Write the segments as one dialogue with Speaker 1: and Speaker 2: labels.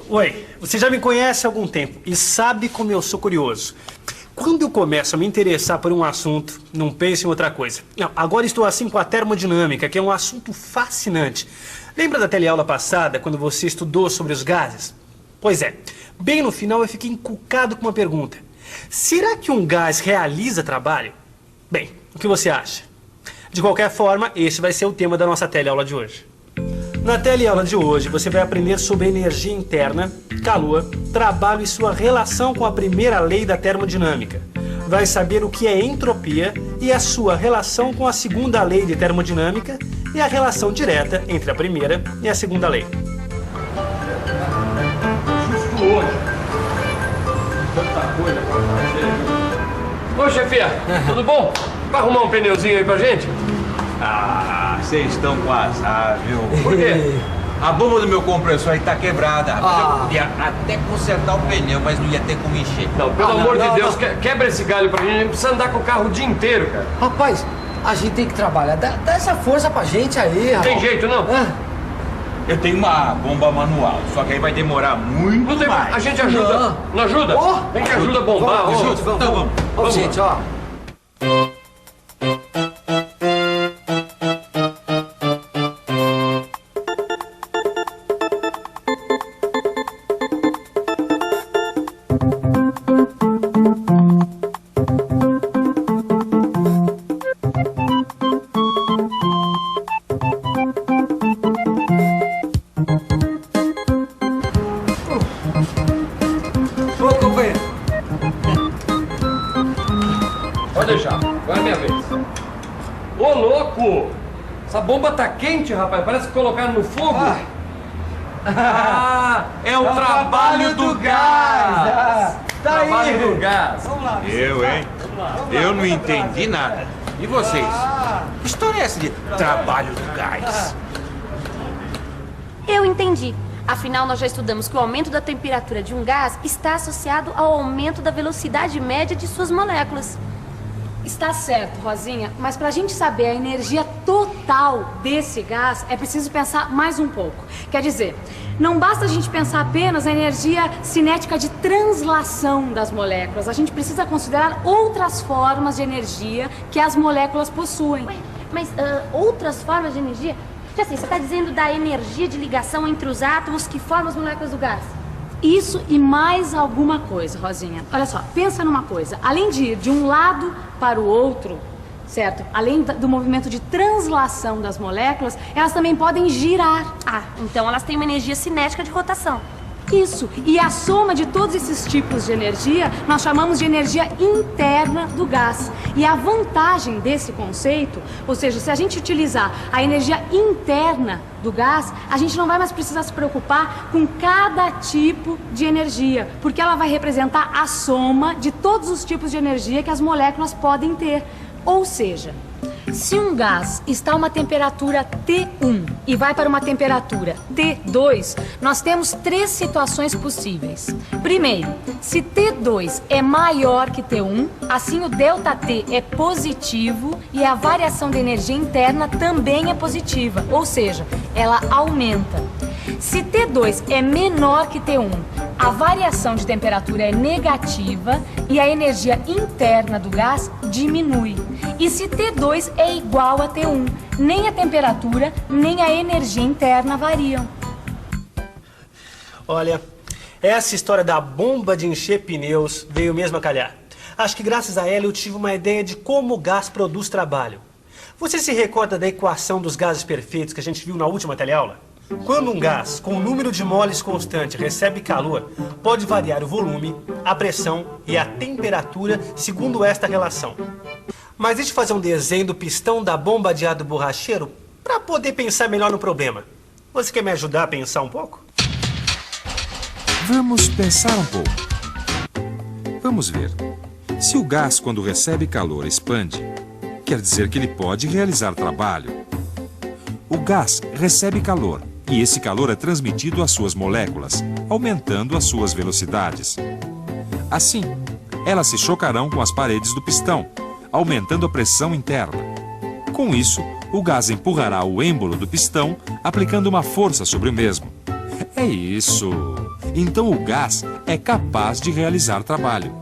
Speaker 1: Oi, você já me conhece há algum tempo e sabe como eu sou curioso. Quando eu começo a me interessar por um assunto, não penso em outra coisa. Não, agora estou assim com a termodinâmica, que é um assunto fascinante. Lembra da teleaula passada, quando você estudou sobre os gases? Pois é, bem no final eu fiquei encucado com uma pergunta. Será que um gás realiza trabalho? Bem, o que você acha? De qualquer forma, esse vai ser o tema da nossa teleaula de hoje. Na teleaula de hoje, você vai aprender sobre energia interna, calor, trabalho e sua relação com a primeira lei da termodinâmica. Vai saber o que é entropia e a sua relação com a segunda lei de termodinâmica e a relação direta entre a primeira e a segunda lei.
Speaker 2: Justo hoje. Tanta coisa pra fazer. Ô, chefia, tudo bom? Vai arrumar um pneuzinho aí pra gente?
Speaker 3: Ah, vocês estão com azar, viu?
Speaker 2: Por quê?
Speaker 3: A bomba do meu compressor aí tá quebrada. Eu podia até consertar o pneu, mas não ia ter como encher.
Speaker 2: Não, pelo amor de Deus, quebra esse galho pra gente. A gente precisa andar com o carro o dia inteiro, cara.
Speaker 4: Rapaz, a gente tem que trabalhar. Dá essa força pra gente aí, rapaz.
Speaker 2: Tem jeito, não?
Speaker 3: Eu tenho uma bomba manual, só que aí vai demorar muito
Speaker 2: Não tem
Speaker 3: mais.
Speaker 2: A gente ajuda. Não ajuda?
Speaker 4: Oh!
Speaker 2: Vem que ajuda a bombar.
Speaker 4: Vamos,
Speaker 2: ó.
Speaker 4: gente, vamos.
Speaker 3: Então vamos.
Speaker 4: Vamos, gente, ó. Ô, companheiro.
Speaker 2: Pode deixar. Agora é minha vez. Ô, louco! Essa bomba tá quente, rapaz. Parece que colocaram no fogo. É o trabalho do gás.
Speaker 4: Tá aí.
Speaker 2: Trabalho do gás.
Speaker 4: Vamos lá.
Speaker 3: Eu, hein? Eu não entendi nada. E vocês? Que história é essa de trabalho do gás?
Speaker 5: Eu entendi. Afinal, nós já estudamos que o aumento da temperatura de um gás está associado ao aumento da velocidade média de suas moléculas.
Speaker 6: Está certo, Rosinha, mas para a gente saber a energia total desse gás, é preciso pensar mais um pouco. Quer dizer, não basta a gente pensar apenas na energia cinética de translação das moléculas. A gente precisa considerar outras formas de energia que as moléculas possuem.
Speaker 5: Ué, mas outras formas de energia? Já sei, você está dizendo da energia de ligação entre os átomos que formam as moléculas do gás.
Speaker 6: Isso e mais alguma coisa, Rosinha. Olha só, pensa numa coisa. Além de ir de um lado para o outro, certo? Além do movimento de translação das moléculas, elas também podem girar.
Speaker 5: Ah, então elas têm uma energia cinética de rotação.
Speaker 6: Isso. E a soma de todos esses tipos de energia, nós chamamos de energia interna do gás. E a vantagem desse conceito, ou seja, se a gente utilizar a energia interna do gás, a gente não vai mais precisar se preocupar com cada tipo de energia, porque ela vai representar a soma de todos os tipos de energia que as moléculas podem ter. Ou seja, se um gás está a uma temperatura T1 e vai para uma temperatura T2, nós temos três situações possíveis. Primeiro, se T2 é maior que T1, assim o ΔT é positivo e a variação de energia interna também é positiva, ou seja, ela aumenta. Se T2 é menor que T1, a variação de temperatura é negativa e a energia interna do gás diminui. E se T2 é igual a T1, nem a temperatura nem a energia interna variam.
Speaker 1: Olha, essa história da bomba de encher pneus veio mesmo a calhar. Acho que graças a ela eu tive uma ideia de como o gás produz trabalho. Você se recorda da equação dos gases perfeitos que a gente viu na última teleaula? Quando um gás com um número de moles constante recebe calor, pode variar o volume, a pressão e a temperatura segundo esta relação. Mas deixa eu fazer um desenho do pistão da bomba de ar do borracheiro para poder pensar melhor no problema. Você quer me ajudar a pensar um pouco?
Speaker 7: Vamos pensar um pouco. Vamos ver. Se o gás, quando recebe calor, expande, quer dizer que ele pode realizar trabalho. O gás recebe calor e esse calor é transmitido às suas moléculas, aumentando as suas velocidades. Assim, elas se chocarão com as paredes do pistão, aumentando a pressão interna. Com isso, o gás empurrará o êmbolo do pistão, aplicando uma força sobre o mesmo. É isso. Então o gás é capaz de realizar trabalho.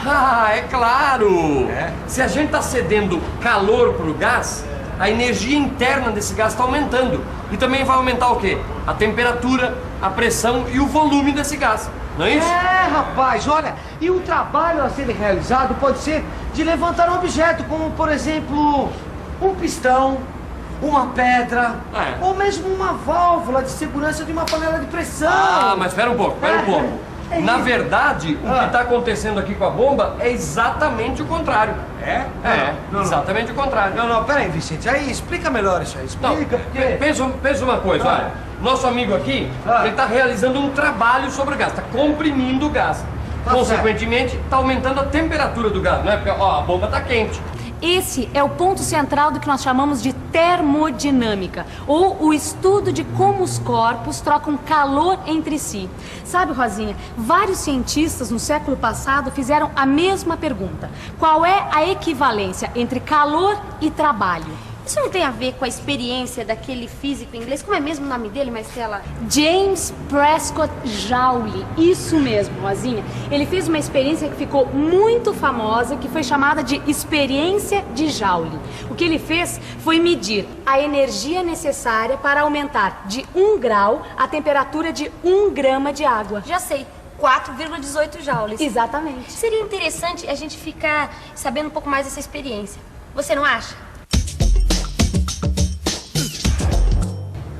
Speaker 2: Ah, é claro! Se a gente está cedendo calor para o gás, a energia interna desse gás está aumentando. E também vai aumentar o quê? A temperatura, a pressão e o volume desse gás. Não é isso?
Speaker 4: É, rapaz, olha, e o trabalho a ser realizado pode ser de levantar um objeto, como, por exemplo, um pistão, uma pedra, ou mesmo uma válvula de segurança de uma panela de pressão.
Speaker 2: Ah, mas espera um pouco, Na verdade, o que está acontecendo aqui com a bomba é exatamente o contrário. Exatamente o contrário.
Speaker 4: Não, peraí, Vicente, aí explica melhor isso aí, explica.
Speaker 2: Pensa uma coisa, olha. Nosso amigo aqui, ele está realizando um trabalho sobre o gás, está comprimindo o gás. Consequentemente, está aumentando a temperatura do gás, não é? Porque, ó, a bomba está quente.
Speaker 6: Esse é o ponto central do que nós chamamos de termodinâmica, ou o estudo de como os corpos trocam calor entre si. Sabe, Rosinha, vários cientistas no século passado fizeram a mesma pergunta. Qual é a equivalência entre calor e trabalho?
Speaker 5: Isso não tem a ver com a experiência daquele físico inglês? Como é mesmo o nome dele, Marcela?
Speaker 6: James Prescott Joule. Isso mesmo, Rosinha. Ele fez uma experiência que ficou muito famosa, que foi chamada de experiência de Joule. O que ele fez foi medir a energia necessária para aumentar de 1 grau a temperatura de 1 grama de água.
Speaker 5: Já sei. 4,18 joules.
Speaker 6: Exatamente.
Speaker 5: Seria interessante a gente ficar sabendo um pouco mais dessa experiência. Você não acha?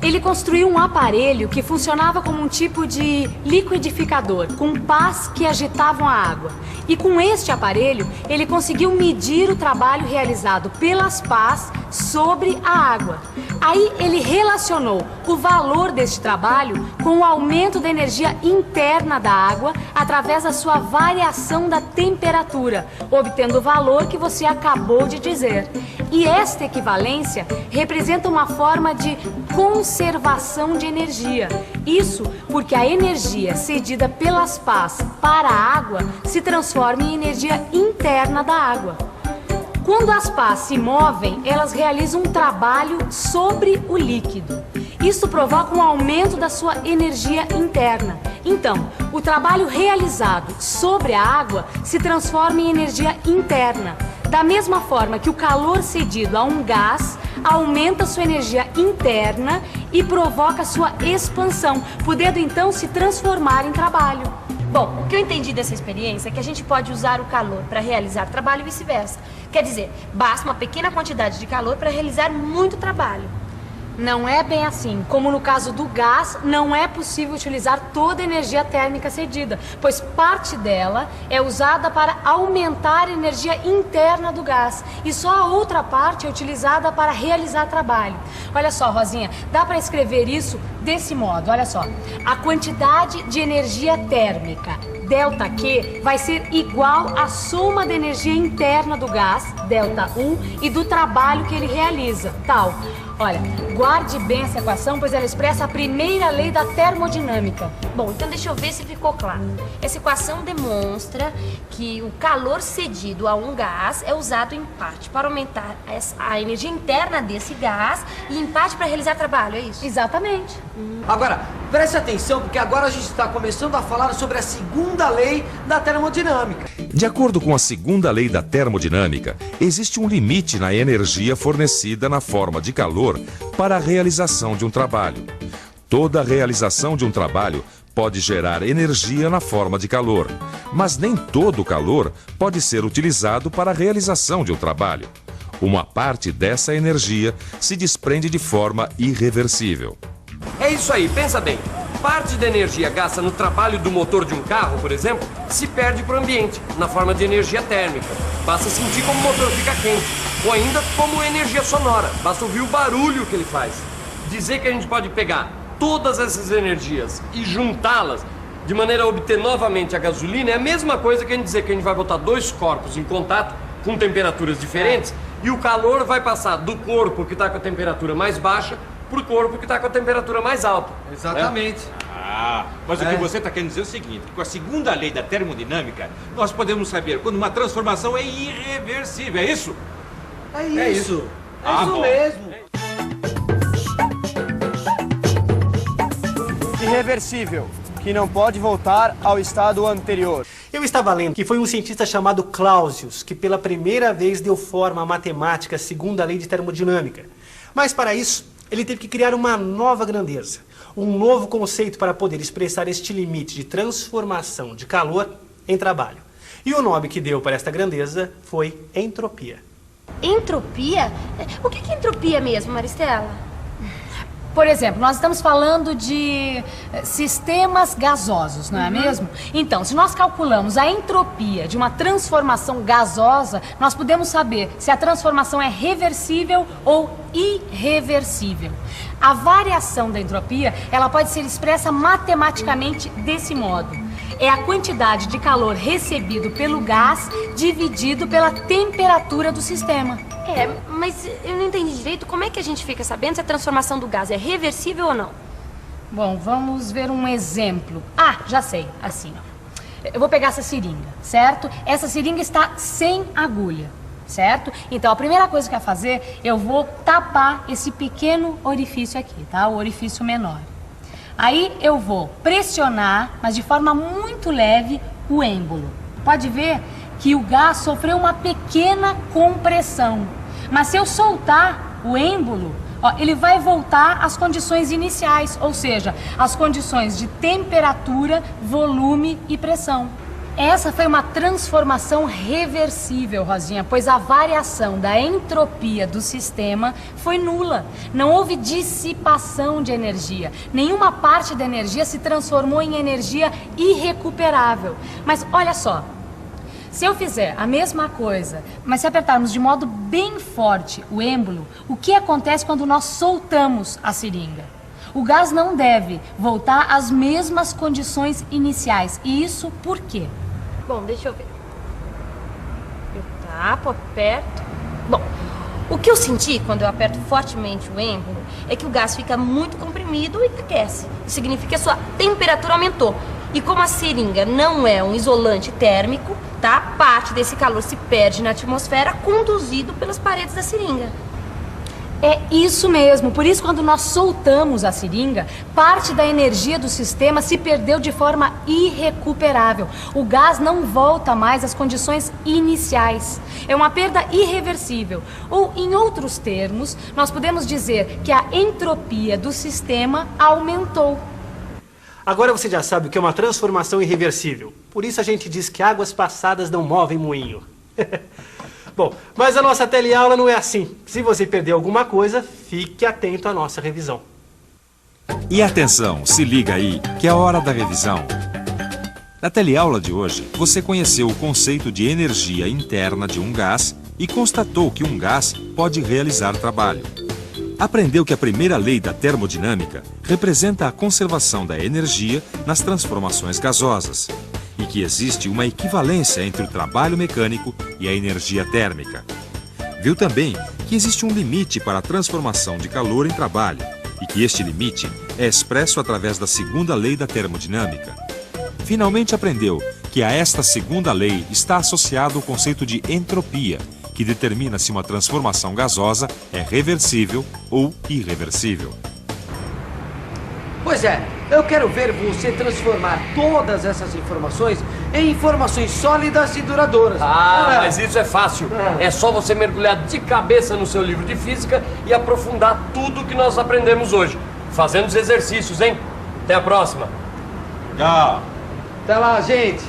Speaker 6: Ele construiu um aparelho que funcionava como um tipo de liquidificador, com pás que agitavam a água. E com este aparelho, ele conseguiu medir o trabalho realizado pelas pás sobre a água. Aí ele relacionou o valor deste trabalho com o aumento da energia interna da água através da sua variação da temperatura, obtendo o valor que você acabou de dizer. E esta equivalência representa uma forma de conservação de energia. Isso porque a energia cedida pelas pás para a água se transforma em energia interna da água. Quando as pás se movem, elas realizam um trabalho sobre o líquido. Isso provoca um aumento da sua energia interna. Então, o trabalho realizado sobre a água se transforma em energia interna. Da mesma forma que o calor cedido a um gás aumenta sua energia interna e provoca sua expansão, podendo então se transformar em trabalho.
Speaker 5: Bom, o que eu entendi dessa experiência é que a gente pode usar o calor para realizar trabalho e vice-versa. Quer dizer, basta uma pequena quantidade de calor para realizar muito trabalho.
Speaker 6: Não é bem assim. Como no caso do gás, não é possível utilizar toda a energia térmica cedida, pois parte dela é usada para aumentar a energia interna do gás e só a outra parte é utilizada para realizar trabalho. Olha só, Rosinha, dá para escrever isso desse modo, olha só. A quantidade de energia térmica ΔQ vai ser igual à soma da energia interna do gás, ΔU, e do trabalho que ele realiza, tal. Olha, guarde bem essa equação, pois ela expressa a primeira lei da termodinâmica.
Speaker 5: Bom, então deixa eu ver se ficou claro. Essa equação demonstra que o calor cedido a um gás é usado em parte para aumentar a energia interna desse gás e em parte para realizar trabalho, é isso?
Speaker 6: Exatamente.
Speaker 4: Agora, preste atenção, porque agora a gente está começando a falar sobre a segunda lei da termodinâmica.
Speaker 7: De acordo com a segunda lei da termodinâmica, existe um limite na energia fornecida na forma de calor para a realização de um trabalho. Toda realização de um trabalho pode gerar energia na forma de calor, mas nem todo o calor pode ser utilizado para a realização de um trabalho. Uma parte dessa energia se desprende de forma irreversível.
Speaker 2: É isso aí, pensa bem. Parte da energia gasta no trabalho do motor de um carro, por exemplo, se perde para o ambiente, na forma de energia térmica. Basta sentir como o motor fica quente. Ou ainda como energia sonora, basta ouvir o barulho que ele faz. Dizer que a gente pode pegar todas essas energias e juntá-las de maneira a obter novamente a gasolina é a mesma coisa que a gente dizer que a gente vai botar dois corpos em contato com temperaturas diferentes e o calor vai passar do corpo que está com a temperatura mais baixa para o corpo que está com a temperatura mais alta.
Speaker 4: Exatamente.
Speaker 3: Mas o que você está querendo dizer é o seguinte, com a segunda lei da termodinâmica, nós podemos saber quando uma transformação é irreversível, é isso?
Speaker 4: É isso.
Speaker 3: Ah,
Speaker 4: isso
Speaker 3: bom.
Speaker 4: mesmo.
Speaker 8: Irreversível, que não pode voltar ao estado anterior.
Speaker 1: Eu estava lendo que foi um cientista chamado Clausius que pela primeira vez deu forma à matemática segundo a lei de termodinâmica. Mas para isso, ele teve que criar uma nova grandeza, um novo conceito para poder expressar este limite de transformação de calor em trabalho. E o nome que deu para esta grandeza foi entropia.
Speaker 5: Entropia? O que é entropia mesmo, Maristela?
Speaker 6: Por exemplo, nós estamos falando de sistemas gasosos, não é mesmo? Então, se nós calculamos a entropia de uma transformação gasosa, nós podemos saber se a transformação é reversível ou irreversível. A variação da entropia, ela pode ser expressa matematicamente desse modo. É a quantidade de calor recebido pelo gás dividido pela temperatura do sistema.
Speaker 5: Mas eu não entendi direito como é que a gente fica sabendo se a transformação do gás é reversível ou não.
Speaker 6: Bom, vamos ver um exemplo. Ah, já sei, assim, ó. Eu vou pegar essa seringa, certo? Essa seringa está sem agulha, certo? Então, a primeira coisa que eu vou fazer, eu vou tapar esse pequeno orifício aqui, tá? O orifício menor. Aí eu vou pressionar, mas de forma muito leve, o êmbolo. Pode ver que o gás sofreu uma pequena compressão. Mas se eu soltar o êmbolo, ó, ele vai voltar às condições iniciais, ou seja, às condições de temperatura, volume e pressão. Essa foi uma transformação reversível, Rosinha, pois a variação da entropia do sistema foi nula. Não houve dissipação de energia. Nenhuma parte da energia se transformou em energia irrecuperável. Mas olha só, se eu fizer a mesma coisa, mas se apertarmos de modo bem forte o êmbolo, o que acontece quando nós soltamos a seringa? O gás não deve voltar às mesmas condições iniciais. E isso por quê?
Speaker 5: Bom, deixa eu ver. Eu tapo, aperto. Bom, o que eu senti quando eu aperto fortemente o êmbolo é que o gás fica muito comprimido e aquece. Isso significa que a sua temperatura aumentou. E como a seringa não é um isolante térmico, tá? Parte desse calor se perde na atmosfera, conduzido pelas paredes da seringa.
Speaker 6: É isso mesmo, por isso quando nós soltamos a seringa, parte da energia do sistema se perdeu de forma irrecuperável. O gás não volta mais às condições iniciais. É uma perda irreversível. Ou, em outros termos, nós podemos dizer que a entropia do sistema aumentou.
Speaker 1: Agora você já sabe o que é uma transformação irreversível. Por isso a gente diz que águas passadas não movem moinho. Bom, mas a nossa teleaula não é assim. Se você perder alguma coisa, fique atento à nossa revisão.
Speaker 7: E atenção, se liga aí, que é a hora da revisão. Na teleaula de hoje, você conheceu o conceito de energia interna de um gás e constatou que um gás pode realizar trabalho. Aprendeu que a primeira lei da termodinâmica representa a conservação da energia nas transformações gasosas e que existe uma equivalência entre o trabalho mecânico e a energia térmica. Viu também que existe um limite para a transformação de calor em trabalho e que este limite é expresso através da segunda lei da termodinâmica. Finalmente aprendeu que a esta segunda lei está associado o conceito de entropia, que determina se uma transformação gasosa é reversível ou irreversível.
Speaker 4: Pois é, eu quero ver você transformar todas essas informações em informações sólidas e duradouras.
Speaker 2: Mas isso é fácil. É só você mergulhar de cabeça no seu livro de física e aprofundar tudo que nós aprendemos hoje. Fazendo os exercícios, hein? Até a próxima.
Speaker 3: Tchau.
Speaker 4: Até lá, gente.